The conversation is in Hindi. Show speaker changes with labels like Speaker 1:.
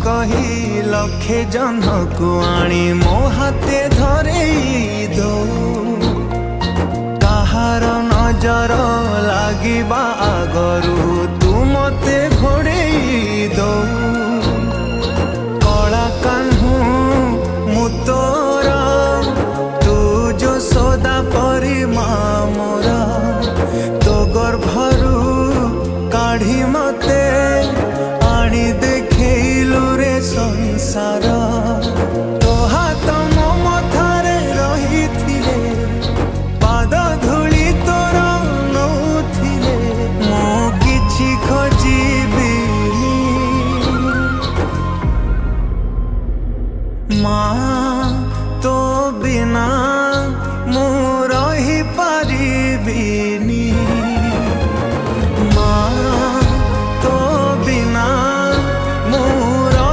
Speaker 1: कही लक्षे जन को आनी मो हाथे धरेई दो कहार नजर लागिबा आगरू तू मते घोड़ेई दो कला कान्हू मु तोरा तू जो सदा परी मोरा तो गर्भरू काढ़ी मते आनी देखैलु रे संसार तो हाथ मो मथारे रहिथिले पाद धूली तोर नौथिले मो किछि खोजिबिनी माँ तो बिना